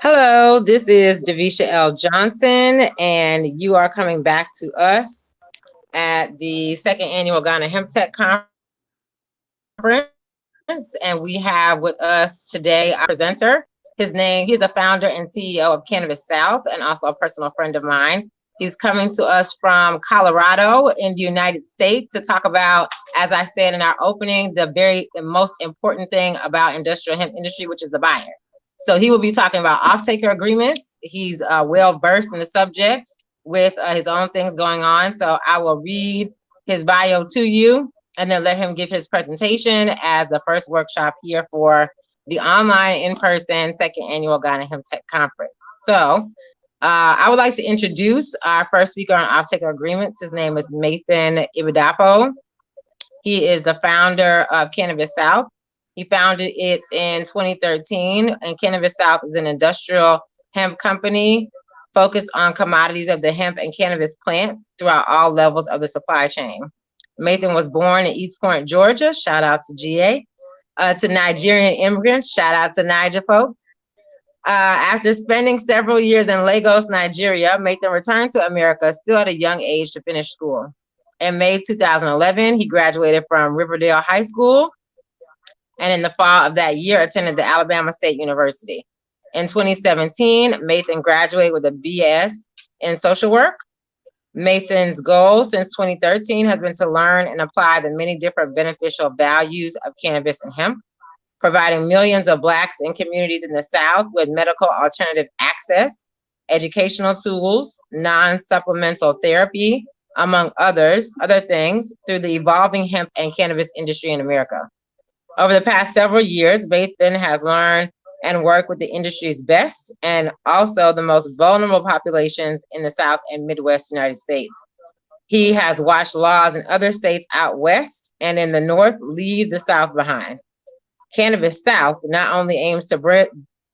Hello, this is Davisha L. Johnson, and you are coming back to us at the second annual Ghana Hemp Tech Conference. And we have with us today our presenter. He's the founder and CEO of Cannabis South and also a personal friend of mine. He's coming to us from Colorado in the United States to talk about, as I said in our opening, the most important thing about industrial hemp industry, which is the buyer. So he will be talking about off-taker agreements. He's well versed in the subject with his own things going on. So I will read his bio to you and then let him give his presentation as the first workshop here for the online in-person second annual Ghana Hemp Tech Conference. So I would like to introduce our first speaker on off-taker agreements. His name is Nathan Ibidapo. He is the founder of Cannabis South. He founded it in 2013, and Cannabis South is an industrial hemp company focused on commodities of the hemp and cannabis plants throughout all levels of the supply chain. Nathan was born in East Point, Georgia. Shout out to GA. To Nigerian immigrants. Shout out to Niger folks. After spending several years in Lagos, Nigeria, Nathan returned to America still at a young age to finish school. In May 2011, he graduated from Riverdale High School, and in the fall of that year, attended the Alabama State University. In 2017, Nathan graduated with a BS in social work. Nathan's goal since 2013 has been to learn and apply the many different beneficial values of cannabis and hemp, providing millions of Blacks and communities in the South with medical alternative access, educational tools, non-supplemental therapy, among other things, through the evolving hemp and cannabis industry in America. Over the past several years, Nathan has learned and worked with the industry's best and also the most vulnerable populations in the South and Midwest United States. He has watched laws in other states out west and in the North leave the South behind. Cannabis South not only aims to build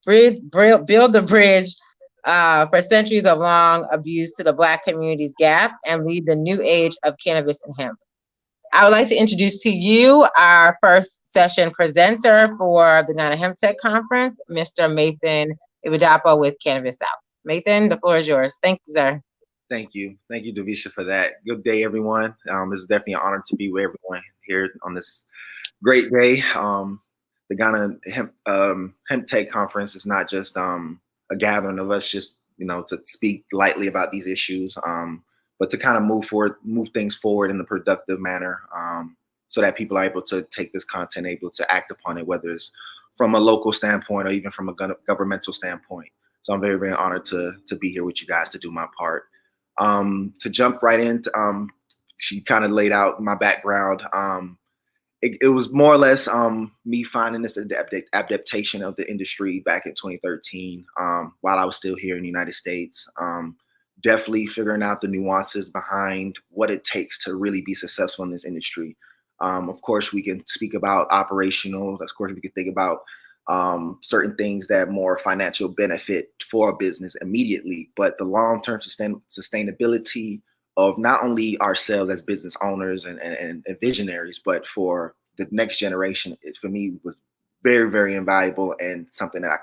the bridge for centuries of long abuse to the Black community's gap and lead the new age of cannabis and hemp. I would like to introduce to you our first session presenter for the Ghana Hemp Tech Conference, Mr. Nathan Ibidapo with Cannabis South. Nathan, the floor is yours. Thank you, sir. Thank you, Davisha, for that. Good day, everyone. It's definitely an honor to be with everyone here on this great day. The Ghana Hemp Tech Conference is not just a gathering of us, just to speak lightly about these issues, but to kind of move things forward in a productive manner, so that people are able to take this content, able to act upon it, whether it's from a local standpoint or even from a governmental standpoint. So I'm very, very honored to be here with you guys to do my part. To jump right into, she kind of laid out my background. It was more or less me finding this adaptation of the industry back in 2013, while I was still here in the United States. Definitely figuring out the nuances behind what it takes to really be successful in this industry. Of course, we can speak about operational. Of course, we can think about certain things that more financial benefit for a business immediately, but the long-term sustainability of not only ourselves as business owners and visionaries, but for the next generation, it for me was very, very invaluable and something that I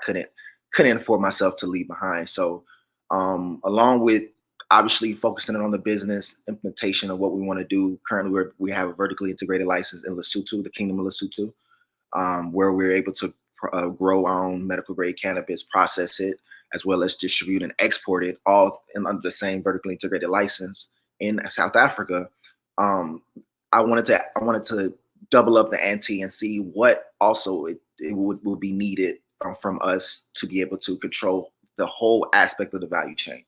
couldn't afford myself to leave behind. So along with obviously focusing on the business implementation of what we want to do, currently we have a vertically integrated license in Lesotho, the Kingdom of Lesotho, where we're able to grow our own medical grade cannabis, process it, as well as distribute and export it all under the same vertically integrated license in South Africa. I wanted to double up the ante and see what also it would be needed from us to be able to control the whole aspect of the value chain.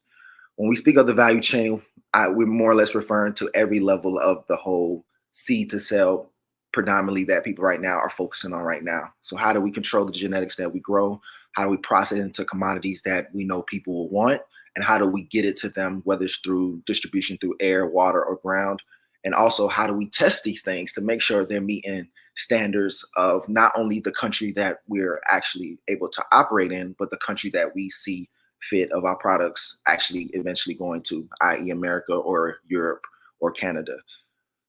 When we speak of the value chain, we're more or less referring to every level of the whole seed to sell, predominantly that people right now are focusing on right now. So how do we control the genetics that we grow? How do we process it into commodities that we know people will want? And how do we get it to them, whether it's through distribution through air, water, or ground? And also, how do we test these things to make sure they're meeting standards of not only the country that we're actually able to operate in, but the country that we see fit of our products actually eventually going to, i.e. America or Europe or Canada.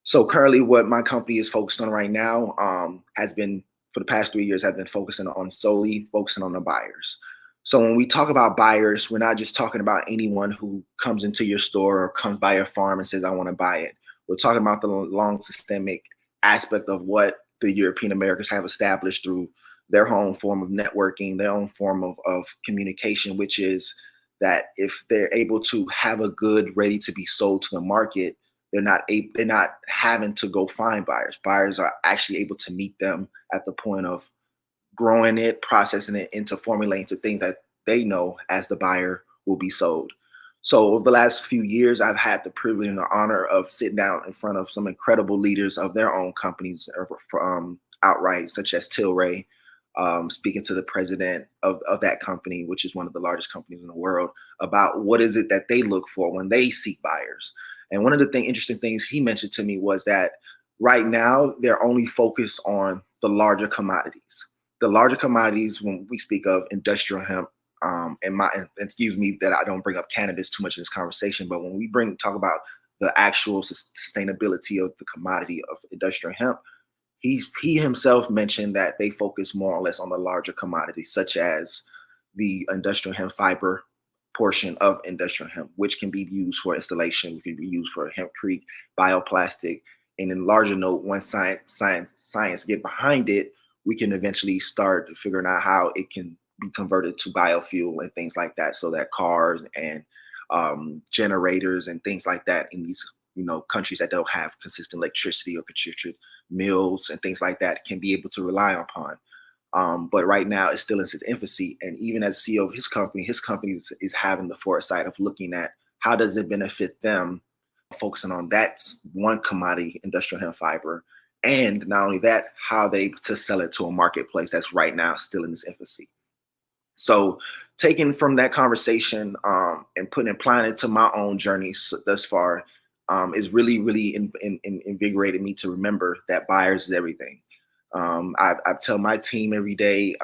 So currently what my company is focused on right now has been, for the past 3 years, I've been solely focusing on the buyers. So when we talk about buyers, we're not just talking about anyone who comes into your store or comes by your farm and says, I want to buy it. We're talking about the long systemic aspect of what the European Americans have established through their own form of networking, their own form of communication, which is that if they're able to have a good ready to be sold to the market, they're not having to go find buyers. Buyers are actually able to meet them at the point of growing it, processing it into formulating to things that they know as the buyer will be sold. So over the last few years, I've had the privilege and the honor of sitting down in front of some incredible leaders of their own companies outright, such as Tilray, speaking to the president of that company, which is one of the largest companies in the world, about what is it that they look for when they seek buyers. And one of the interesting things he mentioned to me was that right now they're only focused on the larger commodities. The larger commodities, when we speak of industrial hemp, and excuse me that I don't bring up cannabis too much in this conversation, but when we talk about the actual sustainability of the commodity of industrial hemp, he himself mentioned that they focus more or less on the larger commodities, such as the industrial hemp fiber portion of industrial hemp, which can be used for installation, can be used for hempcrete, bioplastic, and in larger note, once science get behind it, we can eventually start figuring out how it can be converted to biofuel and things like that, so that cars and generators and things like that in these countries that don't have consistent electricity or consistent mills and things like that can be able to rely upon. But right now, it's still in its infancy. And even as CEO of his company is having the foresight of looking at how does it benefit them, focusing on that one commodity, industrial hemp fiber, and not only that, how they to sell it to a marketplace that's right now still in its infancy. So, taking from that conversation and applying it to my own journey thus far, is really invigorated me to remember that buyers is everything. I tell my team every day,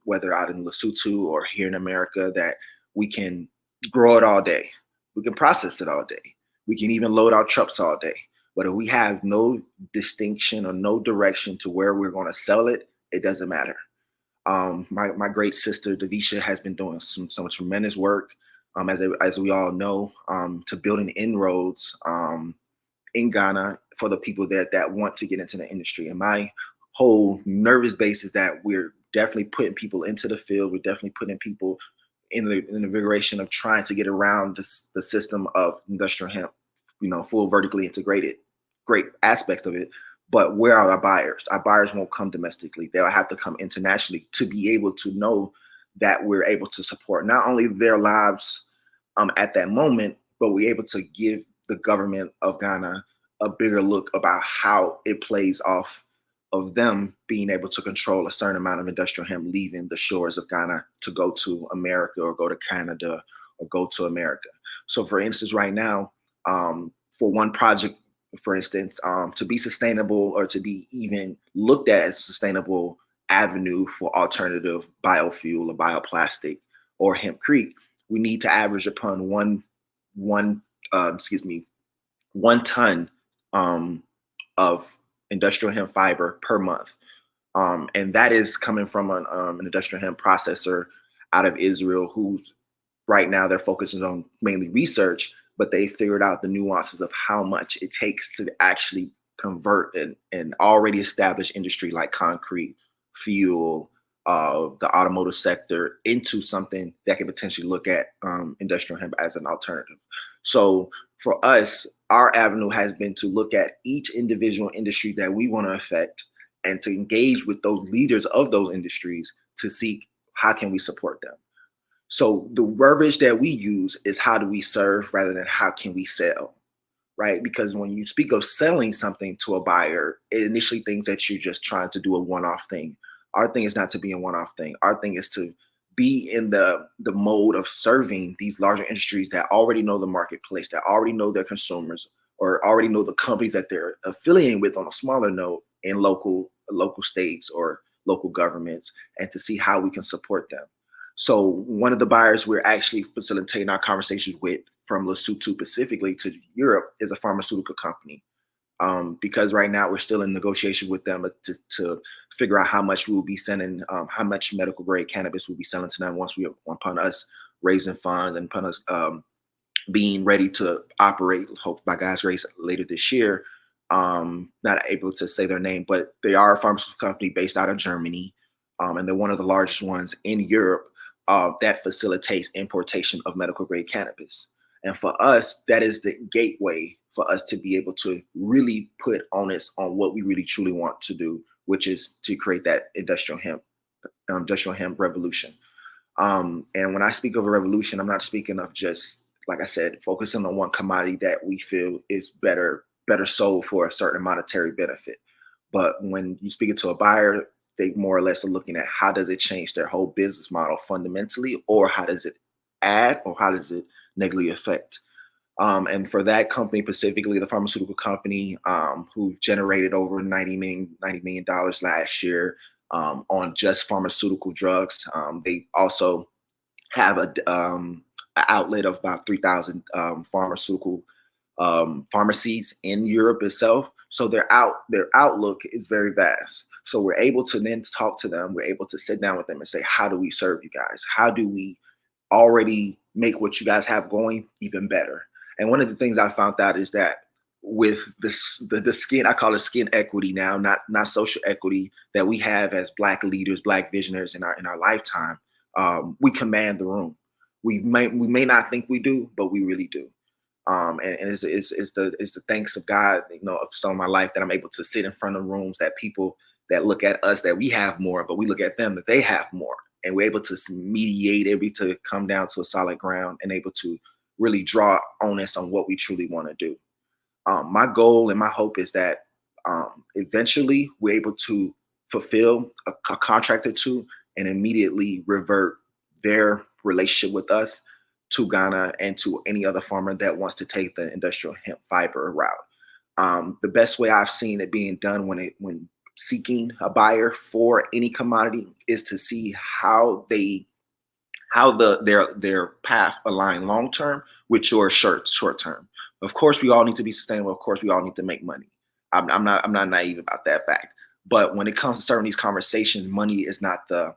whether out in Lesotho or here in America, that we can grow it all day. We can process it all day. We can even load our trucks all day. But if we have no distinction or no direction to where we're going to sell it, it doesn't matter. My great sister Davisha has been doing some tremendous work, as we all know, to building inroads in Ghana for the people that want to get into the industry. And my whole nervous base is that we're definitely putting people into the field. We're definitely putting people in the invigoration of trying to get around the system of industrial hemp, full vertically integrated, great aspects of it. But where are our buyers? Our buyers won't come domestically. They'll have to come internationally to be able to know that we're able to support not only their lives at that moment, but we're able to give the government of Ghana a bigger look about how it plays off of them being able to control a certain amount of industrial hemp leaving the shores of Ghana to go to America or go to Canada or go to America. So for instance, right now, for one project, for instance, to be sustainable or to be even looked at as a sustainable avenue for alternative biofuel or bioplastic or hempcrete, we need to average upon one 1 ton of industrial hemp fiber per month. And that is coming from an industrial hemp processor out of Israel, who's right now they're focusing on mainly research, but they figured out the nuances of how much it takes to actually convert an already established industry like concrete, fuel, the automotive sector into something that can potentially look at industrial hemp as an alternative. So for us, our avenue has been to look at each individual industry that we want to affect and to engage with those leaders of those industries to see how can we support them. So the verbiage that we use is how do we serve rather than how can we sell, right? Because when you speak of selling something to a buyer, it initially thinks that you're just trying to do a one-off thing. Our thing is not to be a one-off thing. Our thing is to be in the mode of serving these larger industries that already know the marketplace, that already know their consumers, or already know the companies that they're affiliating with on a smaller note in local states or local governments, and to see how we can support them. So one of the buyers we're actually facilitating our conversations with from Lesotho specifically to Europe is a pharmaceutical company. because right now we're still in negotiation with them to figure out how much we will be sending, how much medical grade cannabis we'll be selling to them upon us raising funds and upon us being ready to operate, hope by God's grace later this year. Not able to say their name, but they are a pharmaceutical company based out of Germany, and they're one of the largest ones in Europe that facilitates importation of medical grade cannabis. And for us, that is the gateway for us to be able to really put onus on what we really truly want to do, which is to create that industrial hemp revolution. And when I speak of a revolution, I'm not speaking of just, like I said, focusing on one commodity that we feel is better sold for a certain monetary benefit. But when you speak it to a buyer, they more or less are looking at how does it change their whole business model fundamentally, or how does it add, or how does it negatively affect. And for that company specifically, the pharmaceutical company, who generated over $90 million last year on just pharmaceutical drugs. They also have an outlet of about 3,000 pharmaceutical pharmacies in Europe itself. So their outlook is very vast. So we're able to then talk to them. We're able to sit down with them and say, how do we serve you guys? How do we already make what you guys have going even better? And one of the things I found out is that with the skin, I call it skin equity now, not social equity that we have as Black leaders, Black visionaries in our lifetime, we command the room. We may not think we do, but we really do. And it's the thanks of God, of some of my life that I'm able to sit in front of rooms that people that look at us that we have more, but we look at them that they have more, and we're able to mediate, able to come down to a solid ground, and able to really draw onus on what we truly want to do. My goal and my hope is that eventually we're able to fulfill a contract or two and immediately revert their relationship with us to Ghana and to any other farmer that wants to take the industrial hemp fiber route. The best way I've seen it being done when seeking a buyer for any commodity is to see how their path align long term with your short term. Of course, we all need to be sustainable. Of course, we all need to make money. I'm not naive about that fact. But when it comes to certain these conversations, the money is not the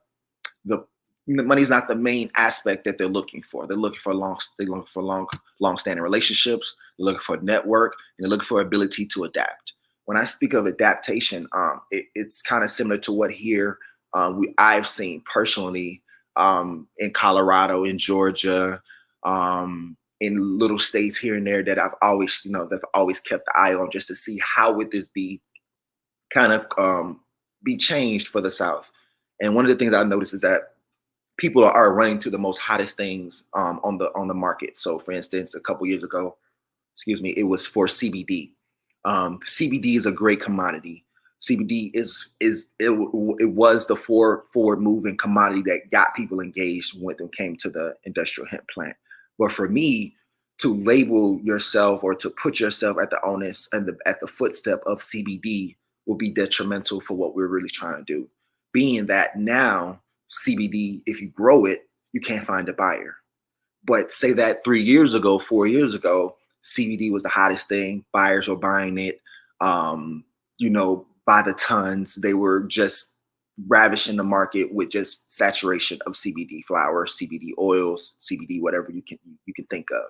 main aspect that they're looking for. They're looking for long standing relationships. They're looking for a network, and they're looking for ability to adapt. When I speak of adaptation, it's kind of similar to what here I've seen personally in Colorado, in Georgia, in little states here and there that I've always kept the eye on, just to see how would this kind of be changed for the South. And one of the things I noticed is that people are running to the most hottest things on the market. So, for instance, a couple years ago, excuse me, it was for CBD. CBD is a great commodity. CBD it was the forward moving commodity that got people engaged when it came to the industrial hemp plant. But for me, to label yourself or to put yourself at the onus and at the footstep of CBD will be detrimental for what we're really trying to do. Being that now CBD, if you grow it, you can't find a buyer. But say that 3 years ago, 4 years ago, CBD was the hottest thing. Buyers were buying it, by the tons. They were just ravishing the market with just saturation of CBD flower, CBD oils, CBD, whatever you can think of.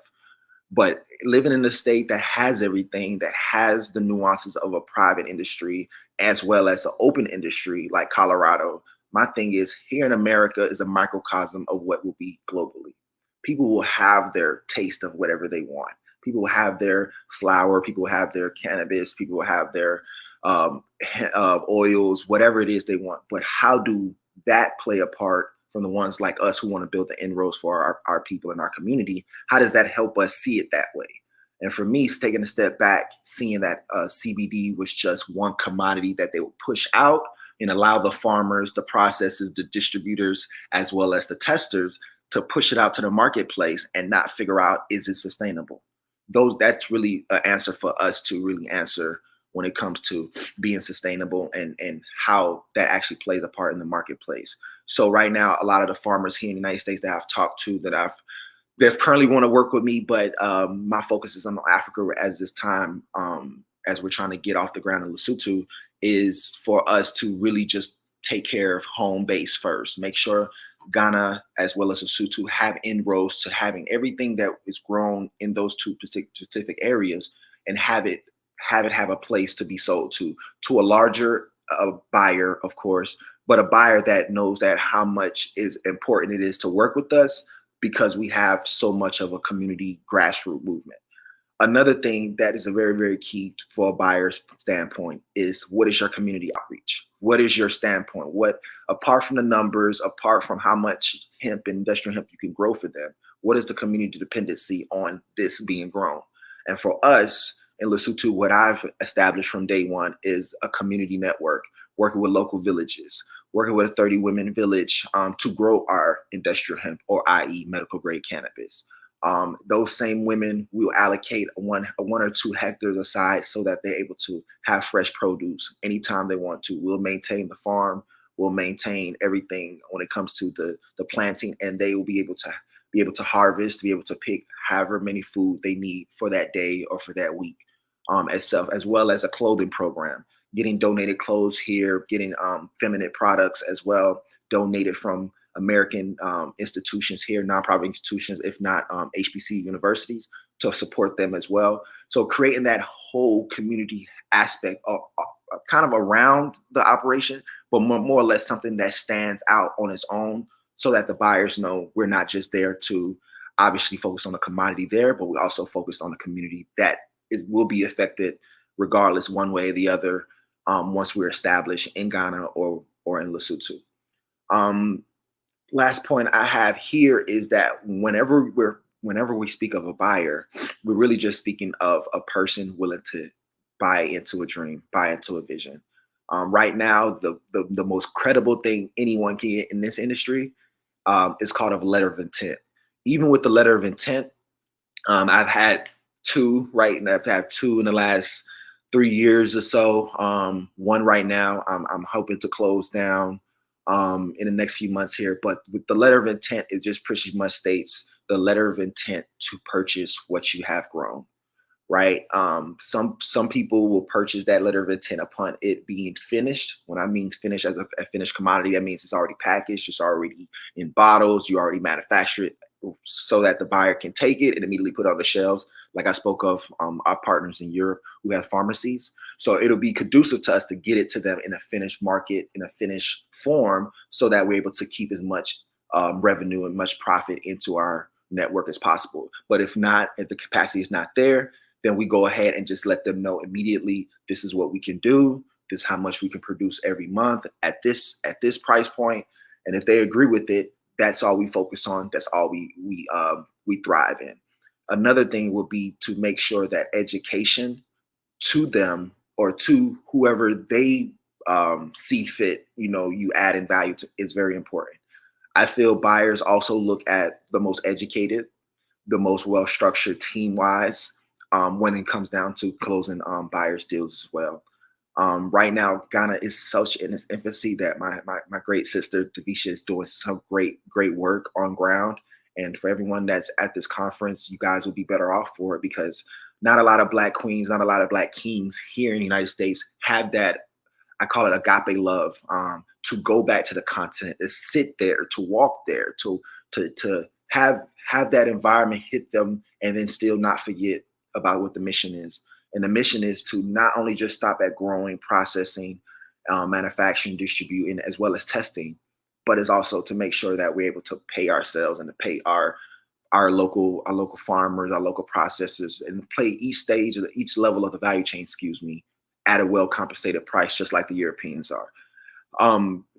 But living in a state that has everything, that has the nuances of a private industry as well as an open industry like Colorado, my thing is here in America is a microcosm of what will be globally. People will have their taste of whatever they want. People will have their flower. People will have their cannabis. People will have their oils, whatever it is they want. But how do that play a part from the ones like us who want to build the inroads for our people in our community? How does that help us see it that way? And for me, taking a step back, seeing that CBD was just one commodity that they would push out and allow the farmers, the processors, the distributors, as well as the testers to push it out to the marketplace and not figure out, is it sustainable? That's really an answer for us to really answer when it comes to being sustainable and how that actually plays a part in the marketplace. So right now, a lot of the farmers here in the United States that I've talked to that currently want to work with me, but my focus is on Africa as this time. as we're trying to get off the ground in Lesotho is for us to really just take care of home base first. Make sure Ghana as well as Lesotho have inroads to having everything that is grown in those two specific areas and have a place to be sold to a larger buyer, of course, but a buyer that knows that how much is important it is to work with us because we have so much of a community grassroots movement. Another thing that is a very, very key for a buyer's standpoint is what is your community outreach? What is your standpoint? What, apart from the numbers, apart from how much hemp and industrial hemp you can grow for them, what is the community dependency on this being grown? And for us in Lesotho, what I've established from day one is a community network, working with local villages, working with a 30 women village to grow our industrial hemp, or i.e. medical grade cannabis. Those same women will allocate one or 2 hectares aside so that they're able to have fresh produce anytime they want to. We'll maintain the farm, we'll maintain everything when it comes to the planting, and they will be able to harvest, to be able to pick however many food they need for that day or for that week. As well as a clothing program, getting donated clothes here, getting feminine products as well, donated from American institutions here, nonprofit institutions, if not HBC universities, to support them as well. So creating that whole community aspect of, kind of around the operation, but more or less something that stands out on its own so that the buyers know we're not just there to obviously focus on the commodity there, but we also focused on the community that it will be affected regardless one way or the other once we're established in Ghana or in Lesotho. Um, Last point I have here is that whenever we speak of a buyer, we're really just speaking of a person willing to buy into a dream, buy into a vision. Right now, the most credible thing anyone can get in this industry is called a letter of intent. Even with the letter of intent, I've had two, right? And I've had two in the last 3 years or so. One right now, I'm hoping to close down in the next few months here. But with the letter of intent, it just pretty much states the letter of intent to purchase what you have grown, right? Some people will purchase that letter of intent upon it being finished. When I mean finished as a finished commodity, that means it's already packaged, it's already in bottles, you already manufacture it so that the buyer can take it and immediately put it on the shelves. Like I spoke of our partners in Europe who have pharmacies. So it'll be conducive to us to get it to them in a finished market, in a finished form, so that we're able to keep as much revenue and much profit into our network as possible. But if not, if the capacity is not there, then we go ahead and just let them know immediately, this is what we can do, this is how much we can produce every month at this price point. And if they agree with it, that's all we focus on. That's all we thrive in. Another thing would be to make sure that education to them or to whoever they see fit, you add in value to, is very important. I feel buyers also look at the most educated, the most well-structured team-wise when it comes down to closing buyers deals as well. Right now, Ghana is such in its infancy that my great sister Davisha is doing some great work on ground. And for everyone that's at this conference, you guys will be better off for it because not a lot of Black queens, not a lot of Black kings here in the United States have that. I call it agape love, to go back to the continent, to sit there, to walk there, to have that environment hit them, and then still not forget about what the mission is. And the mission is to not only just stop at growing, processing, manufacturing, distributing, as well as testing, but it's also to make sure that we're able to pay ourselves and to pay our local farmers, our local processors, and play each stage of each level of the value chain, at a well compensated price, just like the Europeans are.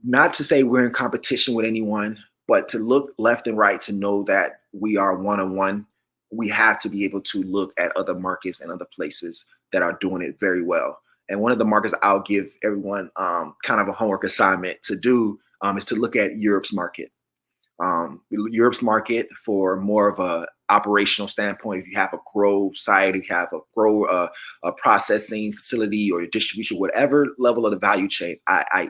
Not to say we're in competition with anyone, but to look left and right to know that we are one-on-one. We have to be able to look at other markets and other places that are doing it very well. And one of the markets I'll give everyone kind of a homework assignment to do is to look at Europe's market. Europe's market for more of a operational standpoint. If you have a grow site, if you have a processing facility or a distribution, whatever level of the value chain, I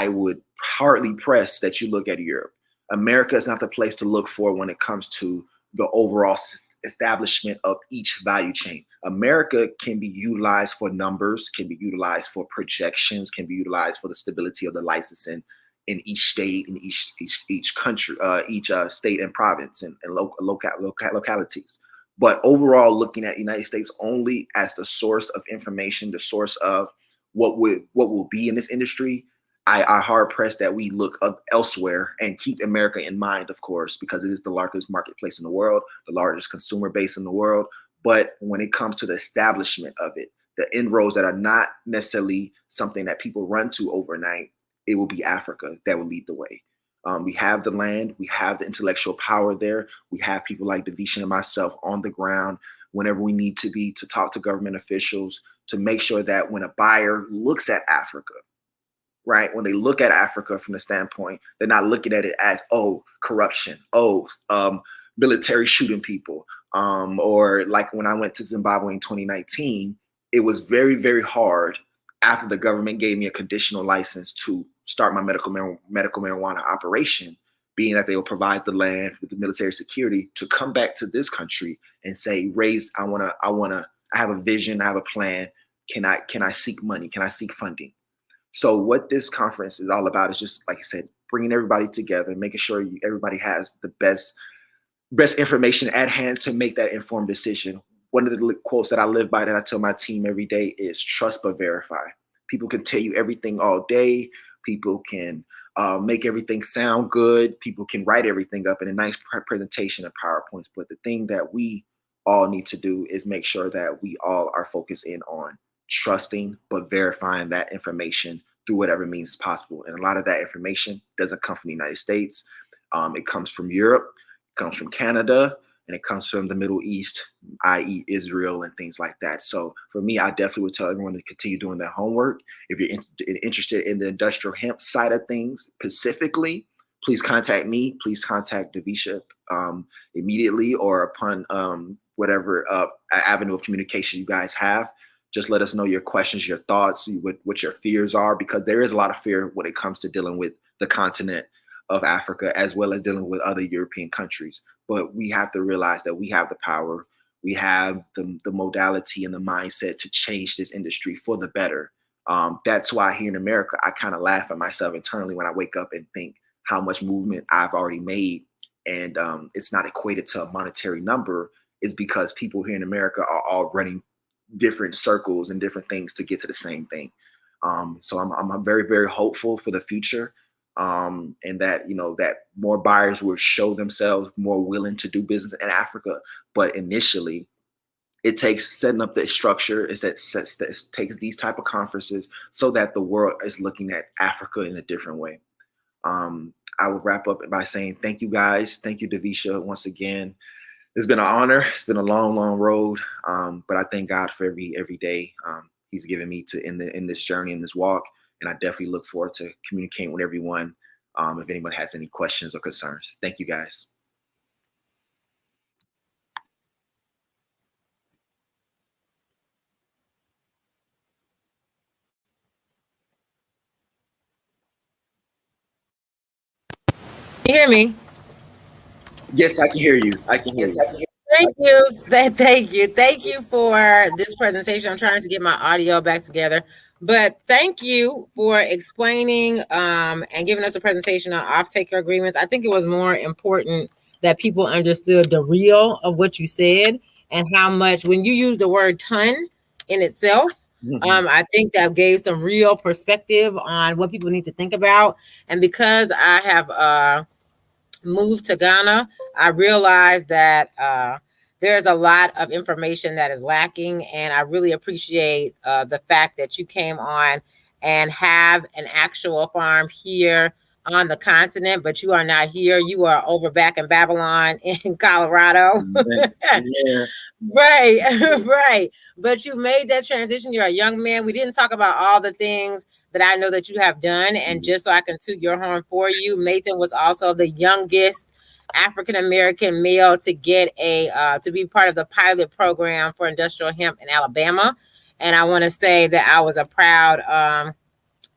would hardly press that you look at Europe. America is not the place to look for when it comes to the overall establishment of each value chain. America can be utilized for numbers, can be utilized for projections, can be utilized for the stability of the licensing in each state, in each country, each state and province and localities. But overall, looking at United States only as the source of information, the source of what will be in this industry, I hard pressed that we look elsewhere and keep America in mind, of course, because it is the largest marketplace in the world, the largest consumer base in the world. But when it comes to the establishment of it, the inroads that are not necessarily something that people run to overnight, it will be Africa that will lead the way. We have the land, we have the intellectual power there. We have people like Davisha and myself on the ground whenever we need to be to talk to government officials to make sure that when a buyer looks at Africa, right, when they look at Africa from the standpoint, they're not looking at it as, oh, corruption, oh, military shooting people, or like when I went to Zimbabwe in 2019, it was very, very hard after the government gave me a conditional license to start my medical marijuana operation, being that they will provide the land with the military security, to come back to this country and say, raise, I have a vision, I have a plan. Can I seek money? Can I seek funding? So what this conference is all about is just, like I said, bringing everybody together, making sure everybody has the best information at hand to make that informed decision. One of the quotes that I live by that I tell my team every day is trust but verify. People can tell you everything all day. People can make everything sound good. People can write everything up in a nice presentation of PowerPoints. But the thing that we all need to do is make sure that we all are focused in on trusting but verifying that information through whatever means is possible. And a lot of that information doesn't come from the United States. It comes from Europe, it comes from Canada, and it comes from the Middle East, i.e. Israel and things like that. So for me, I definitely would tell everyone to continue doing their homework. If you're interested in the industrial hemp side of things specifically, please contact me. Please contact Davisha immediately or upon whatever avenue of communication you guys have. Just let us know your questions, your thoughts, what your fears are, because there is a lot of fear when it comes to dealing with the continent of Africa, as well as dealing with other European countries. But we have to realize that we have the power, we have the modality and the mindset to change this industry for the better. That's why here in America, I kind of laugh at myself internally when I wake up and think how much movement I've already made. And it's not equated to a monetary number, is because people here in America are all running different circles and different things to get to the same thing. So I'm very, very hopeful for the future, and that, that more buyers will show themselves more willing to do business in Africa. But initially, it takes setting up the structure. It takes these type of conferences so that the world is looking at Africa in a different way. I will wrap up by saying thank you guys. Thank you, Davisha, once again. It's been an honor. It's been a long, long road, but I thank God for every day He's given me to in this journey, in this walk, and I definitely look forward to communicating with everyone. If anyone has any questions or concerns, thank you guys. You hear me? Yes, I can hear you. I can hear you. Thank you. Thank you. Thank you for this presentation. I'm trying to get my audio back together. But thank you for explaining and giving us a presentation on off-taker agreements. I think it was more important that people understood the real of what you said and how much, when you use the word ton in itself, I think that gave some real perspective on what people need to think about. And because I have moved to Ghana, I realized that there's a lot of information that is lacking, and I really appreciate the fact that you came on and have an actual farm here on the continent, but you are not here. You are over back in Babylon in Colorado. Yeah. Right, right. But you made that transition. You're a young man. We didn't talk about all the things that I know that you have done. And just so I can toot your horn for you, Nathan was also the youngest African American male to get to be part of the pilot program for industrial hemp in Alabama. And I want to say that I was a proud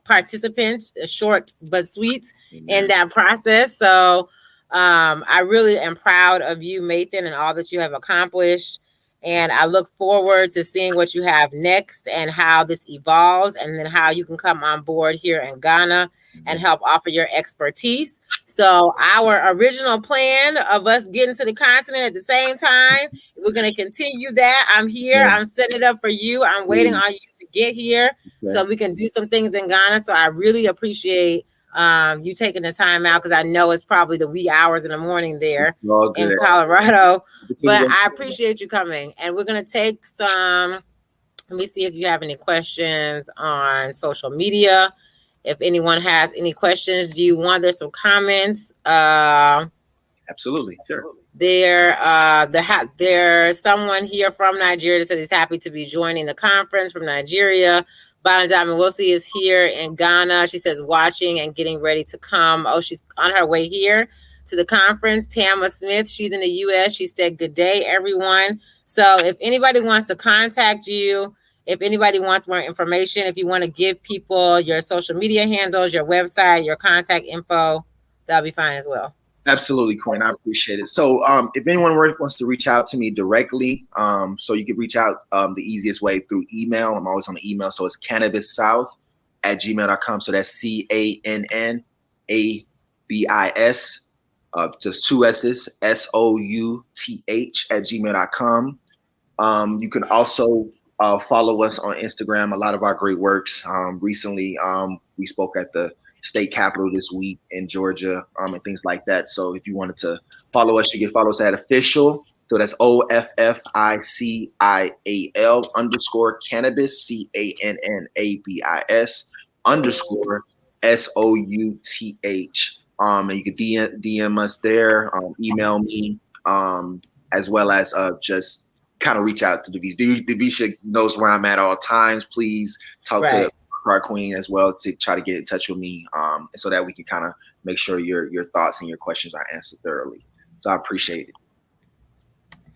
participant, short but sweet, in that process. So I really am proud of you, Mathan, and all that you have accomplished. And I look forward to seeing what you have next and how this evolves, and then how you can come on board here in Ghana and help offer your expertise. So, our original plan of us getting to the continent at the same time, we're going to continue that. I'm here. Yeah, I'm setting it up for you. I'm waiting please. on you to get here Okay. so we can do some things in Ghana. So, I really appreciate you taking the time out, because I know it's probably the wee hours in the morning there All in good. Colorado. Continue But to- I appreciate you coming, and we're gonna take some. Let me see if you have any questions on social media. If anyone has any questions, do you want there's some comments? Absolutely. Sure. There's someone here from Nigeria that says he's happy to be joining the conference from Nigeria. Bonnie Diamond Wilsey is here in Ghana. She says watching and getting ready to come. Oh, she's on her way here to the conference. Tama Smith, she's in the US. She said, good day, everyone. So if anybody wants to contact you, if anybody wants more information, if you want to give people your social media handles, your website, your contact info, that'll be fine as well. Absolutely, Quinn. I appreciate it. So, if anyone wants to reach out to me directly, so you can reach out the easiest way through email. I'm always on the email. So it's cannabissouth@gmail.com. So that's CANNABIS, just two S's, SOUTH@gmail.com. You can also follow us on Instagram. A lot of our great works. Recently, we spoke at the state capitol this week in Georgia, and things like that. So if you wanted to follow us, you can follow us at official. So that's OFFICIAL _cannabis, CANNABIS _SOUTH. And you can DM us there, email me, as well as just kind of reach out to Devisha. Devisha knows where I'm at all times. Please talk to our queen as well to try to get in touch with me, so that we can kind of make sure your thoughts and your questions are answered thoroughly. So I appreciate it.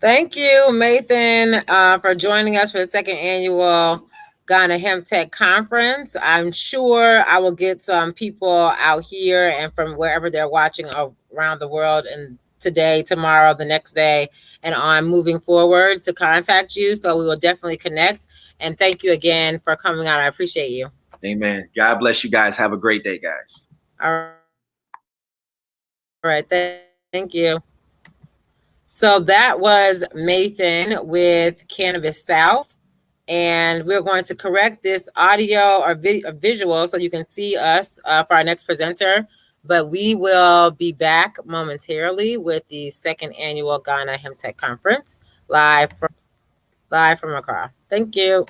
Thank you, Mathan, for joining us for the second annual Ghana Hemp Tech Conference. I'm sure I will get some people out here and from wherever they're watching around the world, and today, tomorrow, the next day, and on moving forward to contact you. So we will definitely connect. And thank you again for coming out. I appreciate you. Amen. God bless you guys. Have a great day, guys. All right. Thank you. So that was Mathan with Cannabis South. And we're going to correct this audio or visual so you can see us for our next presenter. But we will be back momentarily with the second annual Ghana Hemp Tech Conference live from Accra. Thank you.